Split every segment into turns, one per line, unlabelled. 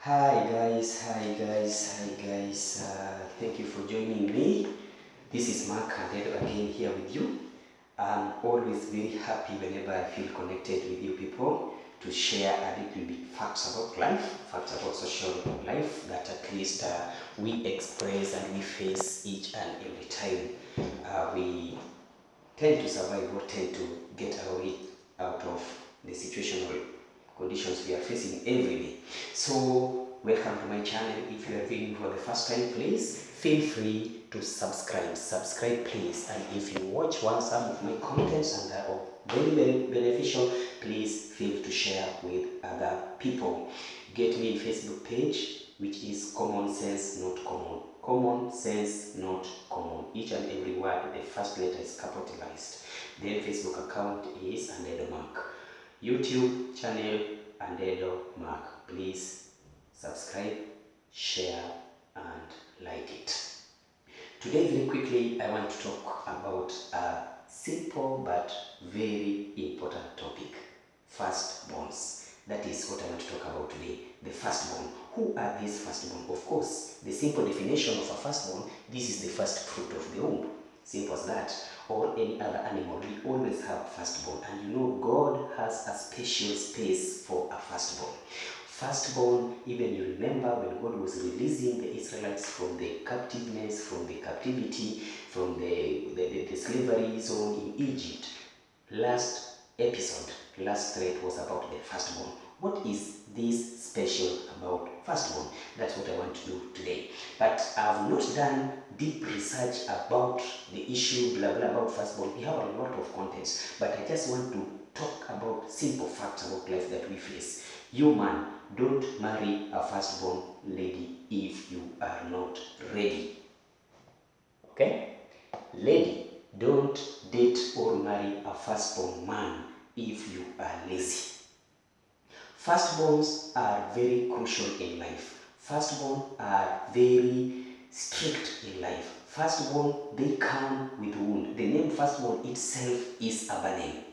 Hi guys. Thank you for joining me. This is Mark and Ed again here with you. I'm always very happy whenever I feel connected with you people to share a little bit facts about life, facts about social life that at least we express and we face each and every time we tend to survive or tend to get our way out of the situational conditions we are facing every day. So, welcome to my channel. If you are viewing for the first time, please feel free to subscribe. Subscribe, please. And if you watch some of my contents and are very beneficial, please feel to share with other people. Get me in Facebook page, which is Common Sense Not Common. Common Sense Not Common. Each and every word, the first letter is capitalized. Then Facebook account is Andedo Mark. YouTube channel Andedo Mark. Please subscribe, share, and like it. Today, very quickly, I want to talk about a simple but very important topic: firstborns. That is what I want to talk about today. The firstborn. Who are these firstborn? Of course, the simple definition of a firstborn: this is the first fruit of the womb. Simple as that. Or any other animal, we always have firstborn. And you know, God has a special space for a firstborn. Firstborn, even you remember when God was releasing the Israelites from the captiveness, from the captivity, from the slavery zone in Egypt. Last episode, last thread was about the firstborn. What is this special about firstborn? That's what I want to do today. But I've not done deep research about the issue, blah blah, about firstborn. We have a lot of contents, but I just want to talk about simple facts about life that we face. You man, don't marry a firstborn lady if you are not ready. Okay? Lady, don't date or marry a firstborn man if you are lazy. Firstborns are very crucial in life. Firstborn are very strict in life. Firstborn, they come with wound. The name firstborn itself is a burden.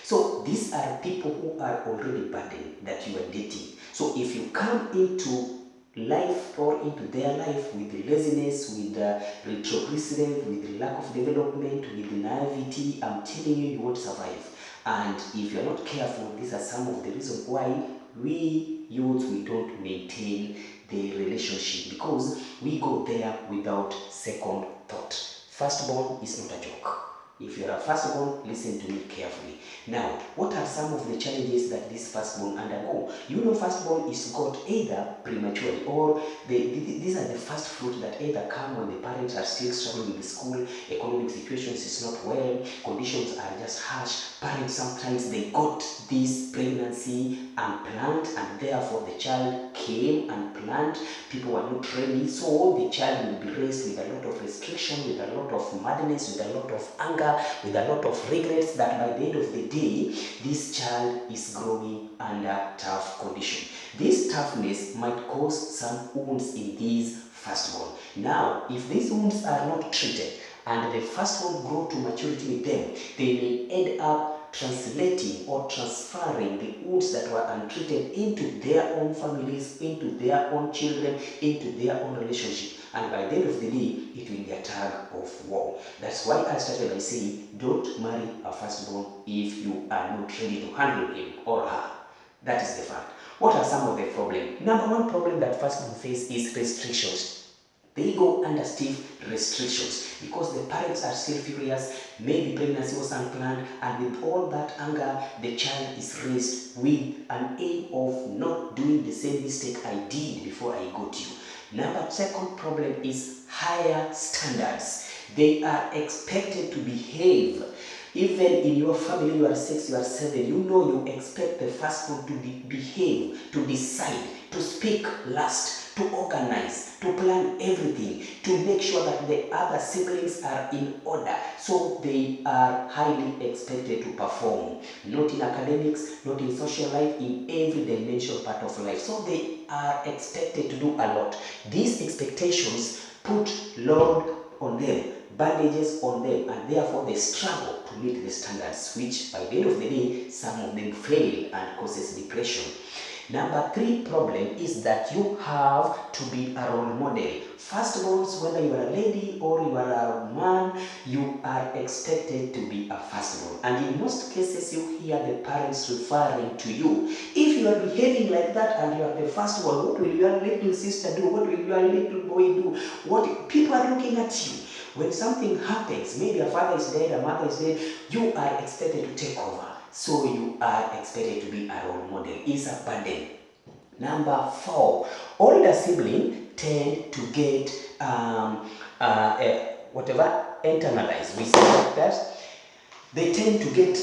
So these are people who are already burdened that you are dating. So if you come into life or into their life with laziness, with retrogression, with lack of development, with naivety, I'm telling you, you won't survive. And if you're not careful, these are some of the reasons why we youths, we don't maintain the relationship, because we go there without second thought. Firstborn is not a joke. If you're a firstborn, listen to me carefully. Now, what are some of the challenges that this firstborn undergo? You know, firstborn is got either prematurely, or these are the first fruit that either come when the parents are still struggling with school, economic situations is not well, conditions are just harsh. Parents sometimes they got this pregnancy unplanned, and therefore the child came unplanned. People were not ready, so the child will be raised with a lot of restriction, with a lot of madness, with a lot of anger, with a lot of regrets, that by the end of the day, this child is growing under tough condition. This toughness might cause some wounds in these firstborn. Now, if these wounds are not treated and the firstborn grow to maturity with them, they may end up translating or transferring the wounds that were untreated into their own families, into their own children, into their own relationship. And by the end of the day, it will be a tug of war. That's why I started by saying, don't marry a firstborn if you are not ready to handle him or her. That is the fact. What are some of the problems? Number one problem that firstborn face is restrictions. They go under stiff restrictions because the parents are still furious, maybe pregnancy was unplanned, and with all that anger, the child is raised with an aim of not doing the same mistake I did before I got you. Second problem is higher standards. They are expected to behave. Even in your family, you are 6, you are 7, you know you expect the firstborn to behave, to decide, to speak last, to organize, to plan everything, to make sure that the other siblings are in order. So they are highly expected to perform, not in academics, not in social life, in every dimensional part of life. So they are expected to do a lot. These expectations put load on them, bandages on them, and therefore they struggle to meet the standards, which by the end of the day, some of them fail and causes depression. Number 3 problem is that you have to be a role model. Firstborns, whether you are a lady or you are a man, you are expected to be a firstborn. And in most cases, you hear the parents referring to you. If you are behaving like that and you are the firstborn, what will your little sister do? What will your little boy do? What people are looking at you. When something happens, maybe a father is dead, a mother is dead, you are expected to take over. So you are expected to be a role model. It's a burden. Number 4, older siblings tend to get whatever internalized. We say like that. They tend to get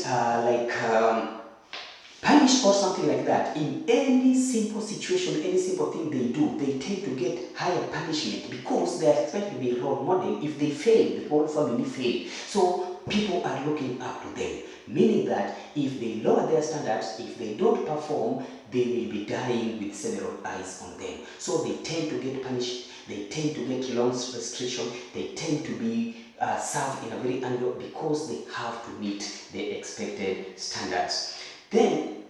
punished or something like that. In any simple situation, any simple thing they do, they tend to get higher punishment because they are expected to be a role model. If they fail, the whole family fail. So people are looking up to them, meaning that if they lower their standards, if they don't perform, they will be dying with several eyes on them. So they tend to get punished, they tend to get long restriction, they tend to be served in a very angle because they have to meet the expected standards. Then,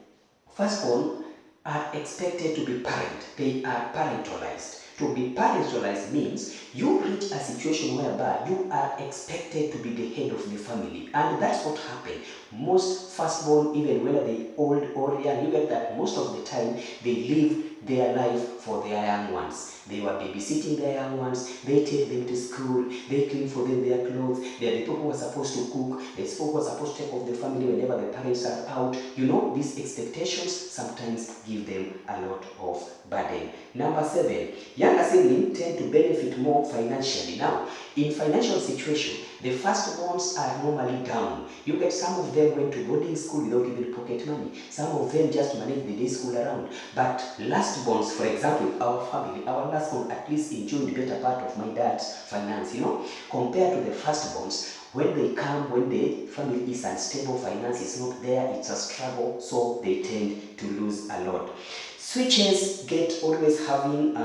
firstborn are expected to be parent. They are parentalized. To be parentalized means you reach a situation whereby you are expected to be the head of the family. And that's what happened. Most firstborn, even whether they old or young, you get that most of the time they live their life for their young ones. They were babysitting their young ones, they take them to school, they clean for them their clothes, they are the people who are supposed to cook, the people who are supposed to take off the family whenever the parents are out. You know, these expectations sometimes give them a lot of burden. Number 7, younger siblings tend to benefit more financially. Now, in financial situation, the firstborns are normally down. You get some of them went to boarding school without even pocket money. Some of them just manage the day school around. But lastborns, for example, our family, our lastborn at least enjoyed the better part of my dad's finance, you know, compared to the firstborns. When they come, when the family is unstable, finance is not there, it's a struggle, so they tend to lose a lot. Switches get always having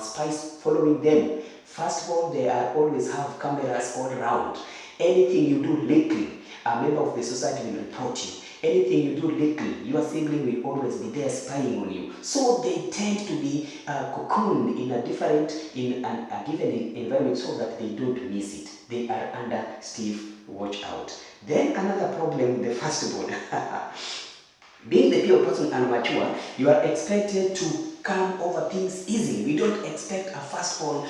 spies following them. Firstborn, they are always have cameras all around. Anything you do lately, a member of the society will report you. Anything you do lately, your sibling will always be there spying on you. So they tend to be cocooned in a given environment so that they don't miss it. They are under stiff watch out. Then another problem with the firstborn. Being the pure person and mature, you are expected to come over things easily. We don't expect a firstborn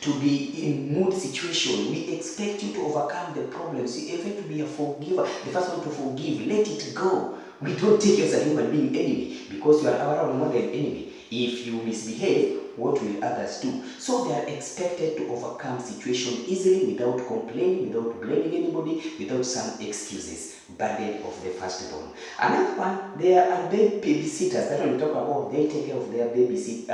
to be in mood situation. We expect you to overcome the problems. You expect to be a forgiver, the first one to forgive, let it go. We don't take you as a human being enemy because you are our role model enemy. If you misbehave, what will others do? So they are expected to overcome situation easily without complaining, without blaming anybody, without some excuses. Burden of the firstborn. Another one, they are babysitters. That when we talk about, they take care of their babies,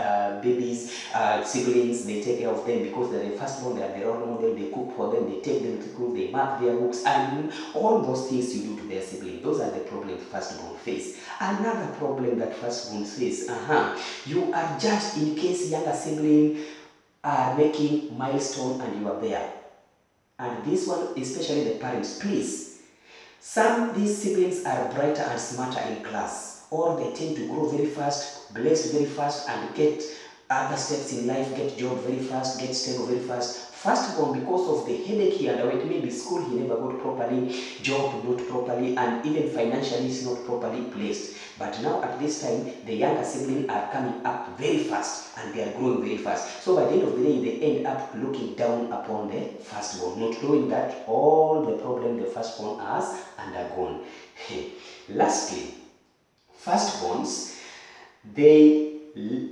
siblings, they take care of them because they're the firstborn, they are the role model, they cook for them, they take them to school, they mark their books, and all those things you do to their siblings. Those are the problems firstborn face. Another problem that firstborn face, you are judged in case younger sibling are making milestone and you are there. And this one, especially the parents, please. These siblings are brighter and smarter in class, or they tend to grow very fast, blessed very fast, and get other steps in life, get job very fast, get stable very fast. Firstborn, because of the headache he underwent, maybe school he never got properly, job not properly, and even financially is not properly placed. But now at this time, the younger siblings are coming up very fast and they are growing very fast. So by the end of the day, they end up looking down upon the firstborn, not knowing that all the problem the firstborn has undergone. Lastly, firstborns, they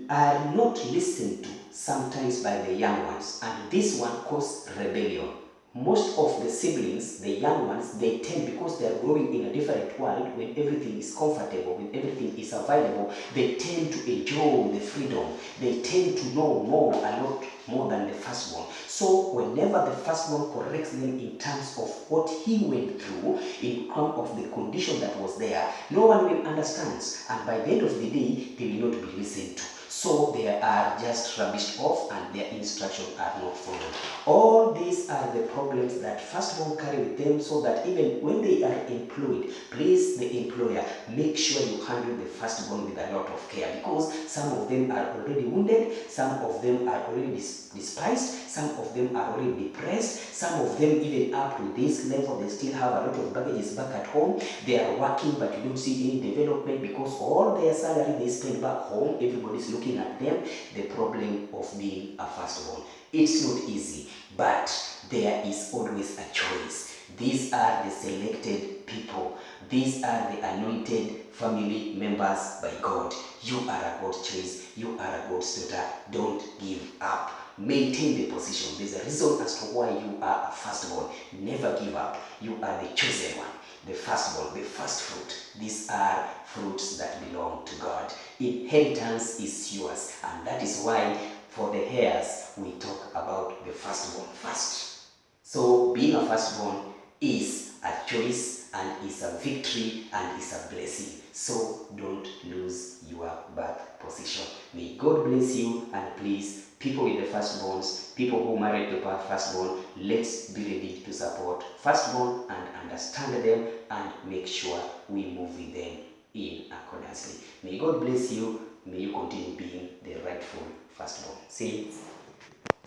are not listened to sometimes by the young ones, and this one causes rebellion. Most of the siblings, the young ones, they tend, because they are growing in a different world, when everything is comfortable, when everything is available, they tend to enjoy the freedom. They tend to know a lot more than the firstborn. So whenever the firstborn corrects them in terms of what he went through, in terms of the condition that was there, no one will understand. And by the end of the day, they will not be listened to. so they are just rubbished off and their instructions are not followed. All these are the problems that firstborn carry with them, so that even when they are employed, please, the employer, make sure you handle the firstborn with a lot of care, because some of them are already wounded, some of them are already despised, some of them are already depressed, some of them even up to this level, they still have a lot of baggages back at home. They are working but you don't see any development because all their salary they spend back home, everybody's looking at them. The problem of being a firstborn, it's not easy, but there is always a choice. These are the selected people. These are the anointed family members by God. You are a God's choice. You are a God's daughter. Don't give up. Maintain the position. There's a reason as to why you are a firstborn. Never give up. You are the chosen one, the firstborn, the first fruit. These are fruits that belong to God. Inheritance is yours, and that is why for the heirs we talk about the firstborn first. So being a firstborn is a choice and is a victory and is a blessing. So don't lose your birth position. May God bless you, and please, people with the firstborns, people who married the firstborn, let's be ready to support firstborn and understand them and make sure we move with them in accordance. May God bless you. May you continue being the rightful firstborn. See you.